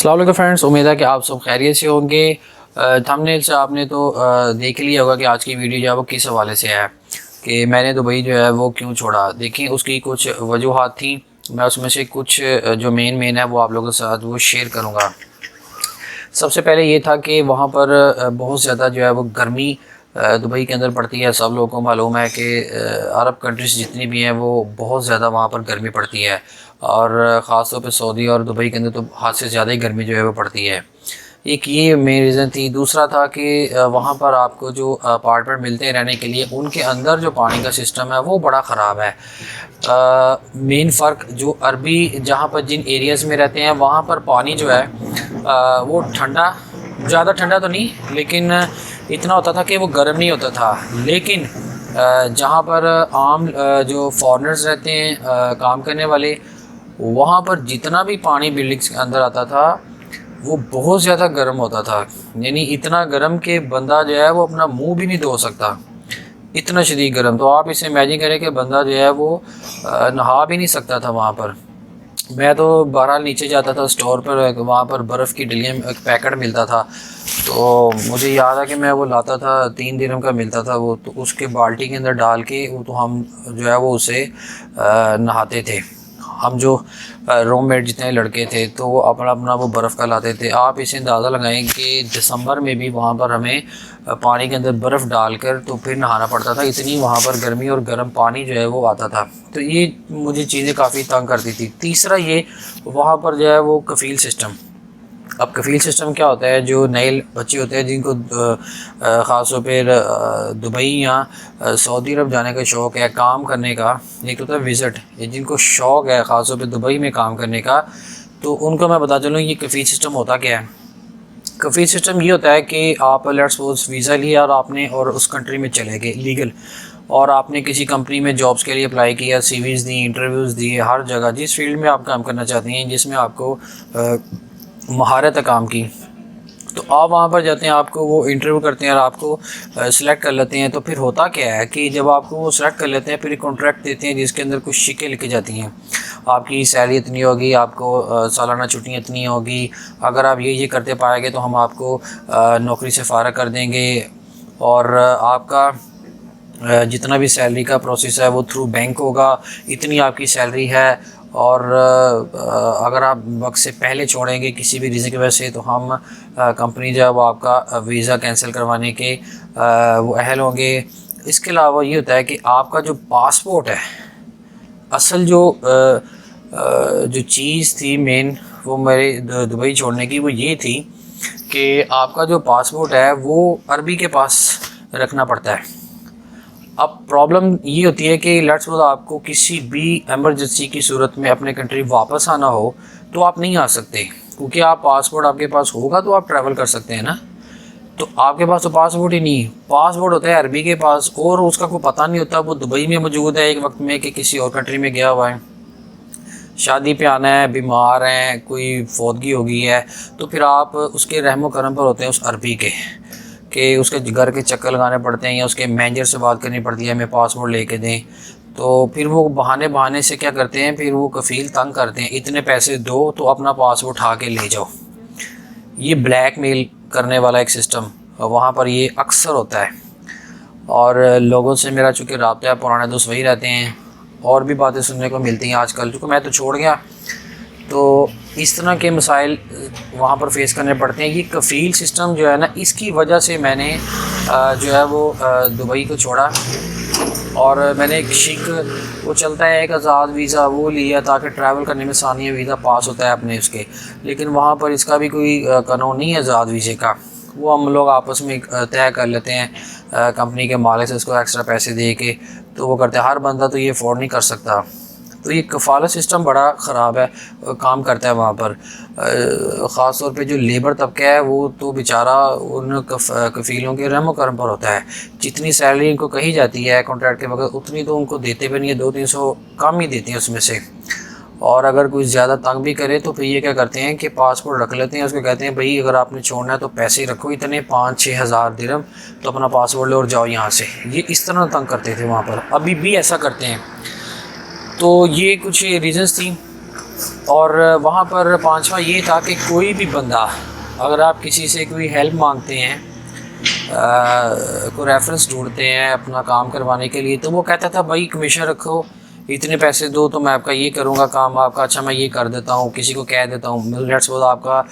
अस्सलाम वालेकुम फ्रेंड्स, उम्मीद है कि आप सब खैरियत से होंगे। थंबनेल से आपने तो देख लिया होगा कि आज की वीडियो जो है वो किस हवाले से है कि मैंने दुबई जो है वो क्यों छोड़ा। देखिए, उसकी कुछ वजूहात थी। मैं उसमें से कुछ जो मेन है वो आप लोगों के साथ वो शेयर करूँगा। सबसे पहले ये था कि वहाँ पर बहुत ज़्यादा जो है वो गर्मी दुबई के अंदर पड़ती है। सब लोगों को मालूम है कि अरब कंट्रीज़ जितनी भी हैं वो बहुत ज़्यादा वहाँ पर गर्मी पड़ती है, और ख़ास तौर पे सऊदी और दुबई के अंदर तो हद से ज़्यादा ही गर्मी जो है वो पड़ती है। एक ये मेन रीज़न थी। दूसरा था कि वहाँ पर आपको जो अपार्टमेंट मिलते हैं रहने के लिए, उनके अंदर जो पानी का सिस्टम है वो बड़ा ख़राब है। मेन फ़र्क जो अरबी जहाँ पर जिन एरियाज़ में रहते हैं वहाँ पर पानी जो है वो ठंडा, ज़्यादा ठंडा तो नहीं, लेकिन इतना होता था कि वो गर्म नहीं होता था। लेकिन जहाँ पर आम जो फॉरेनर्स रहते हैं काम करने वाले, वहाँ पर जितना भी पानी बिल्डिंग्स के अंदर आता था वो बहुत ज़्यादा गर्म होता था। यानी इतना गर्म कि बंदा जो है वो अपना मुंह भी नहीं धो सकता, इतना शदीद गर्म। तो आप इसे इमेजिन करें कि बंदा जो है वो नहा भी नहीं सकता था वहाँ पर। मैं तो बहरहाल नीचे जाता था स्टोर पर, वहाँ पर बर्फ़ की डलियाँ एक पैकेट मिलता था, तो मुझे याद है कि मैं वो लाता था, 3 दिरहम का मिलता था वो। तो उसके बाल्टी के अंदर डाल के वो तो हम जो है वो उसे नहाते थे। हम जो रूममेट जितने लड़के थे तो वो अपना अपना वो बर्फ़ का लाते थे। आप इसे अंदाज़ा लगाएं कि दिसंबर में भी वहाँ पर हमें पानी के अंदर बर्फ़ डालकर तो फिर नहाना पड़ता था, इतनी वहाँ पर गर्मी और गर्म पानी जो है वो आता था। तो ये मुझे चीज़ें काफ़ी तंग करती थी। तीसरा ये, वहाँ पर जो है वो कफ़ील सिस्टम। अब कफ़ील सिस्टम क्या होता है, जो नए बच्चे होते हैं जिनको ख़ास तौर पर दुबई या सऊदी अरब जाने का शौक़ है काम करने का, एक होता है विज़िट, ये जिनको शौक़ है ख़ास तौर पे दुबई में काम करने का, तो उनको मैं बता चलूँ ये कफ़ील सिस्टम होता क्या है। कफ़ील सिस्टम ये होता है कि आप लेट्स सपोज़ वीज़ा लिया और आपने और उस कंट्री में चले गए लीगल, और आपने किसी कंपनी में जॉब्स के लिए अप्लाई किया, सीवीज़ दी, इंटरव्यूज़ दिए, हर जगह जिस फील्ड में आप काम करना चाहते हैं जिसमें आपको महारत है काम की, तो आप वहाँ पर जाते हैं, आपको वो इंटरव्यू करते हैं और आपको सिलेक्ट कर लेते हैं। तो फिर होता क्या है कि जब आपको वो सिलेक्ट कर लेते हैं फिर एक कॉन्ट्रैक्ट देते हैं जिसके अंदर कुछ शिकें लिखी जाती हैं। आपकी सैलरी इतनी होगी, आपको सालाना छुट्टियाँ इतनी होगी, अगर आप ये करते पाएंगे तो हम आपको नौकरी से फ़ारग कर देंगे, और आपका जितना भी सैलरी का प्रोसेस है वो थ्रू बैंक होगा, इतनी आपकी सैलरी है, और अगर आप वक्त से पहले छोड़ेंगे किसी भी रीज़न की वजह से तो हम कंपनी जो है वो आपका वीज़ा कैंसिल करवाने के वो अहल होंगे। इसके अलावा ये होता है कि आपका जो पासपोर्ट है, असल जो चीज़ थी मेन वो मेरे दुबई छोड़ने की, वो ये थी कि आपका जो पासपोर्ट है वो अरबी के पास रखना पड़ता है। अब प्रॉब्लम ये होती है कि लेट्स सपोज आपको किसी भी एमरजेंसी की सूरत में अपने कंट्री वापस आना हो तो आप नहीं आ सकते, क्योंकि आप पासपोर्ट आपके पास होगा तो आप ट्रैवल कर सकते हैं ना। तो आपके पास तो पासपोर्ट ही नहीं, पासपोर्ट होता है अरबी के पास, और उसका कोई पता नहीं होता वो दुबई में मौजूद है एक वक्त में कि किसी और कंट्री में गया हुआ है, शादी पे आना है, बीमार हैं, कोई फौतगी हो गई है, तो फिर आप उसके रहमो करम पर होते हैं उस अरबी के कि उसके घर के चक्कर लगाने पड़ते हैं या उसके मैनेजर से बात करनी पड़ती है हमें पासपोर्ट लेके दें। तो फिर वो बहाने से क्या करते हैं, फिर वो कफ़ील तंग करते हैं, इतने पैसे दो तो अपना पासपोर्ट उठा के ले जाओ। ये ब्लैकमेल करने वाला एक सिस्टम वहाँ पर ये अक्सर होता है। और लोगों से मेरा चूँकि रब्ता है, पुराने दोस्त वही रहते हैं, और भी बातें सुनने को मिलती हैं आजकल, चूँकि मैं तो छोड़ गया तो इस तरह के मसाइल वहाँ पर फेस करने पड़ते हैं। ये कफ़ील सिस्टम जो है ना, इसकी वजह से मैंने जो है वो दुबई को छोड़ा, और मैंने एक वो चलता है एक आज़ाद वीज़ा वो लिया ताकि ट्रैवल करने में आसानी है, वीज़ा पास होता है अपने उसके, लेकिन वहाँ पर इसका भी कोई कानून नहीं है आज़ाद वीज़े का। वो हम लोग आपस में तय कर लेते हैं कंपनी के मालिक से उसको एक्स्ट्रा पैसे दे के, तो वो करते हैं। हर बंदा तो ये अफोर्ड नहीं कर सकता। तो ये कफ़ालत सिस्टम बड़ा ख़राब है, काम करता है वहाँ पर। ख़ास तौर पे जो लेबर तबका है वो तो बेचारा उन कफ़ीलों के रहम करम पर होता है। जितनी सैलरी इनको कही जाती है कॉन्ट्रैक्ट के बगैर उतनी तो उनको देते भी नहीं है, 200-300 कम ही देते हैं उसमें से। और अगर कोई ज़्यादा तंग भी करे तो फिर ये क्या करते हैं कि पासपोर्ट रख लेते हैं, उसको कहते हैं भाई अगर आपने छोड़ना है तो पैसे रखो इतने 5-6 हज़ार दिरहम, तो अपना पासपोर्ट लो और जाओ यहाँ से। ये इस तरह तंग करते थे वहाँ पर, अभी भी ऐसा करते हैं। तो ये कुछ रीज़न्स थी। और वहाँ पर पांचवा ये था कि कोई भी बंदा, अगर आप किसी से कोई हेल्प मांगते हैं, कोई रेफरेंस ढूंढते हैं अपना काम करवाने के लिए, तो वो कहता था भाई कमीशन रखो, इतने पैसे दो तो मैं आपका ये करूँगा काम आपका, अच्छा मैं ये कर देता हूँ, किसी को कह देता हूँ। लेट्स सपोज आपका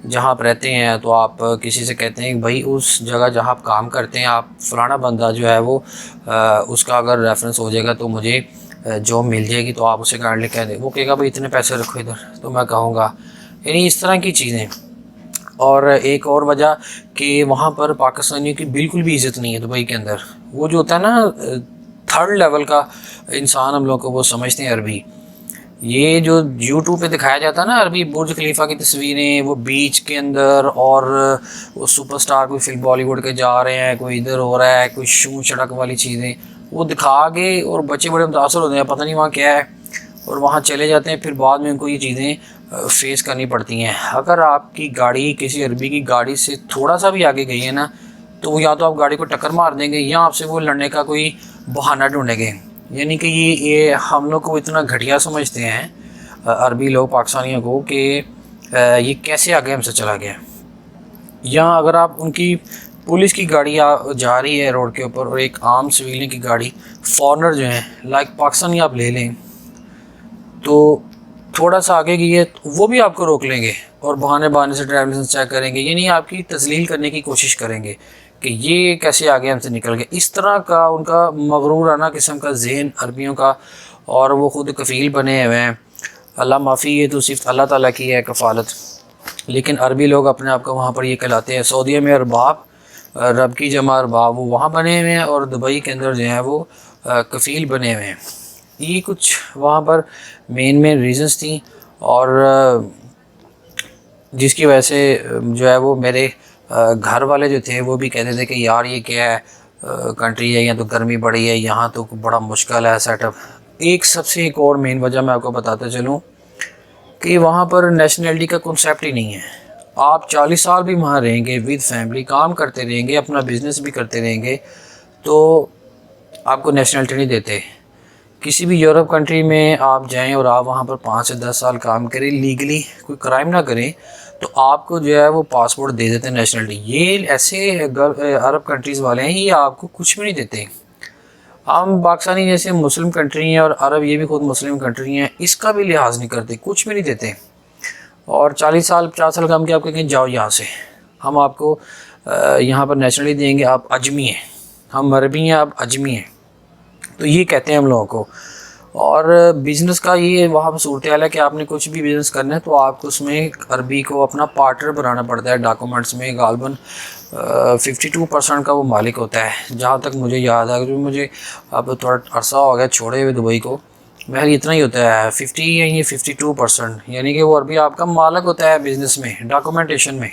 जहाँ आप रहते हैं तो आप किसी से कहते हैं भाई उस जगह जहाँ आप काम करते हैं आप फलाना बंदा जो है वो उसका अगर रेफरेंस हो जाएगा तो मुझे जॉब मिल जाएगी, तो आप उसे काइंडली कह दें। वो कहेगा भाई इतने पैसे रखो इधर, तो मैं कहूँगा, यानी इस तरह की चीज़ें। और एक और वजह कि वहाँ पर पाकिस्तानियों की बिल्कुल भी इज़्ज़त नहीं है दुबई के अंदर। वो जो होता है ना थर्ड लेवल का इंसान हम लोग को वो समझते हैं अरबी। ये जो यूट्यूब पे दिखाया जाता है ना अरबी बुर्ज खलीफा की तस्वीरें, वो बीच के अंदर, और वो सुपरस्टार कोई फिल्म बॉलीवुड के जा रहे हैं, कोई इधर हो रहा है, कोई शू सड़क वाली चीज़ें वो दिखा के, और बच्चे बड़े मुतासर होते हैं पता नहीं वहाँ क्या है, और वहाँ चले जाते हैं। फिर बाद में उनको ये चीज़ें फेस करनी पड़ती हैं। अगर आपकी गाड़ी किसी अरबी की गाड़ी से थोड़ा सा भी आगे गई है ना, तो या तो आप गाड़ी को टक्कर मार देंगे या आपसे वो लड़ने का कोई बहाना ढूंढेंगे। यानी कि ये हम लोग को इतना घटिया समझते हैं अरबी लोग पाकिस्तानियों को कि ये कैसे आगे हमसे चला गया। या अगर आप उनकी पुलिस की गाड़ी जा रही है रोड के ऊपर और एक आम सिविलियन की गाड़ी, फॉरनर जो है लाइक पाकिस्तानी आप ले लें, तो थोड़ा सा आगे की है वो भी आपको रोक लेंगे और बहाने से ड्राइविंग लाइसेंस चेक करेंगे, यानी आपकी तस्लील करने की कोशिश करेंगे कि ये कैसे आगे हमसे निकल गए। इस तरह का उनका मगरूराना किस्म का ज़हन अरबियों का, और वो ख़ुद कफ़ील बने हुए हैं। अल्लाह माफ़ी, ये तो सिर्फ अल्लाह ताला की है कफ़ालत, लेकिन अरबी लोग अपने आप को वहाँ पर ये कहलाते हैं। सऊदीया में अरबाब, रब की जमा अरबाब, वो वहाँ बने हुए हैं, और दुबई के अंदर जो है वो कफ़ील बने हुए हैं। ये कुछ वहाँ पर मेन रीज़न्स थी, और जिसकी वजह से जो है वो मेरे घर वाले जो थे वो भी कहते थे कि यार ये क्या है कंट्री है, यहाँ तो गर्मी बड़ी है, यहाँ तो बड़ा मुश्किल है सेटअप। एक और मेन वजह मैं आपको बताता चलूँ कि वहाँ पर नेशनलिटी का कॉन्सेप्ट ही नहीं है। आप 40 साल भी वहाँ रहेंगे विद फैमिली, काम करते रहेंगे, अपना बिज़नेस भी करते रहेंगे, तो आपको नेशनलिटी नहीं देते। किसी भी यूरोप कंट्री में आप जाएं और आप वहाँ पर 5 से 10 साल काम करें लीगली, कोई क्राइम ना करें, तो आपको जो है वो पासपोर्ट दे देते हैं नेशनलिटी। ये ऐसे अरब कंट्रीज़ वाले हैं, ये आपको कुछ भी नहीं देते। हम पाकिस्तानी जैसे मुस्लिम कंट्री हैं, और अरब ये भी खुद मुस्लिम कंट्री हैं, इसका भी लिहाज नहीं करते, कुछ भी नहीं देते। और 40 साल 50 साल काम के आप कहेंगे जाओ यहाँ से, हम आपको यहाँ पर नेशनलिटी देंगे, आप अजमी हैं, हम अरबी हैं, आप अजमी हैं, तो ये कहते हैं हम लोगों को। और बिज़नेस का ये वहाँ पर सूरत हाल है कि आपने कुछ भी बिज़नेस करना है तो आपको उसमें अरबी को अपना पार्टनर बनाना पड़ता है। डॉक्यूमेंट्स में गालबन 52% का वो मालिक होता है, जहाँ तक मुझे याद है, क्योंकि मुझे अब थोड़ा अरसा हो गया छोड़े हुए दुबई को, महल इतना ही होता है 50 या ये 52%, यानी कि वो अरबी आपका मालिक होता है बिज़नेस में, डॉक्यूमेंटेशन में।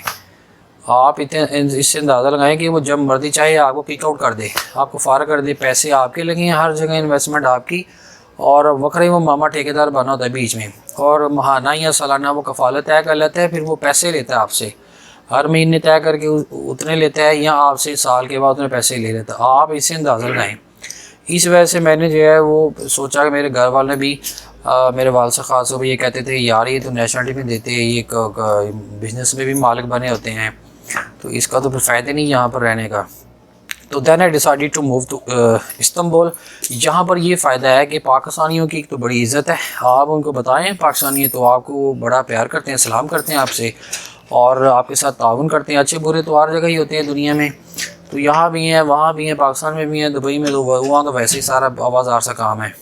आप इतने इससे अंदाज़ा लगाएं कि वो जब मर्जी चाहे आपको किक आउट कर दे, आपको फारग कर दे, पैसे आपके लगे हैं, हर जगह इन्वेस्टमेंट आपकी, और वक्र वो मामा ठेकेदार बना होता है बीच में, और महाना या सालाना वो कफ़ालत तय कर लेता है, फिर वो पैसे लेता है आपसे, हर महीने तय करके उतने लेता है, या आपसे साल के बाद उतने पैसे ले लेता है। आप इससे अंदाज़ा लगाएँ। इस वजह से मैंने जो है वो सोचा कि मेरे घर वाले भी मेरे वाल से ख़ास हो ये कहते थे यार ये तो नेशनलिटी में देते हैं, ये बिज़नेस में भी मालिक बने होते हैं, तो इसका तो फिर फ़ायदा नहीं यहाँ पर रहने का। तो then I decided to move to Istanbul. यहाँ पर ये फ़ायदा है कि पाकिस्तानियों की तो बड़ी इज़्ज़त है, आप उनको बताएं पाकिस्तानी तो आपको बड़ा प्यार करते हैं, सलाम करते हैं आपसे, और आपके साथ ताउन करते हैं। अच्छे बुरे तो हर जगह ही होते हैं दुनिया में, तो यहाँ भी हैं, वहाँ भी हैं, पाकिस्तान में भी हैं, दुबई में तो वहाँ तो वैसे ही सारा आवाज़ार सा काम है।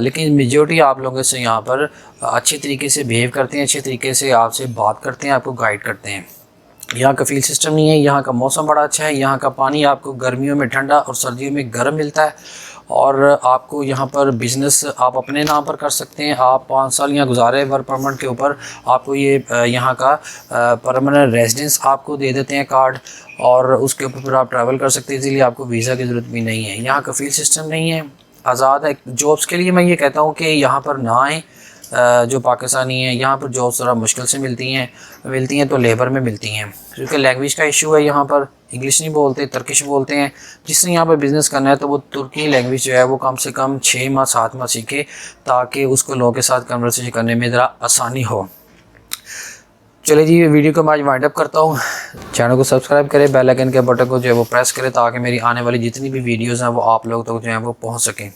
लेकिन मेजॉरिटी आप लोगों से यहाँ पर अच्छे तरीके से बिहेव करते हैं, अच्छे तरीके से आपसे बात करते हैं, आपको गाइड करते हैं। यहाँ का फील सिस्टम नहीं है, यहाँ का मौसम बड़ा अच्छा है, यहाँ का पानी आपको गर्मियों में ठंडा और सर्दियों में गर्म मिलता है, और आपको यहाँ पर बिज़नेस आप अपने नाम पर कर सकते हैं। आप 5 साल यहाँ गुजारे वर्क परमिट के ऊपर, आपको ये यहाँ का परमानेंट रेजिडेंस आपको दे देते हैं कार्ड, और उसके ऊपर फिर आप ट्रैवल कर सकते हैं, इसीलिए आपको वीज़ा की ज़रूरत भी नहीं है। यहाँ का फील सिस्टम नहीं है, आज़ाद है। जॉब्स के लिए मैं ये कहता हूँ कि यहाँ पर ना आएँ, जो पाकिस्तानी हैं यहाँ पर जॉब्स ज़रा मुश्किल से मिलती हैं तो लेबर में मिलती हैं, क्योंकि लैंग्वेज का इशू है। यहाँ पर इंग्लिश नहीं बोलते, तुर्किश बोलते हैं। जिसने यहाँ पर बिज़नेस करना है तो वो तुर्की लैंग्वेज जो है वो कम से कम 6 माह 7 माह सीखे, ताकि उसको लोगों के साथ कन्वर्सेशन करने में ज़रा आसानी हो। चलिए जी, वीडियो को मैं आज वाइंड अप करता हूँ। चैनल को सब्सक्राइब करें, बेल आइकन के बटन को जो है वो प्रेस करें, ताकि मेरी आने वाली जितनी भी वीडियोज़ हैं वो आप लोग तक जो है वो पहुँच सकें।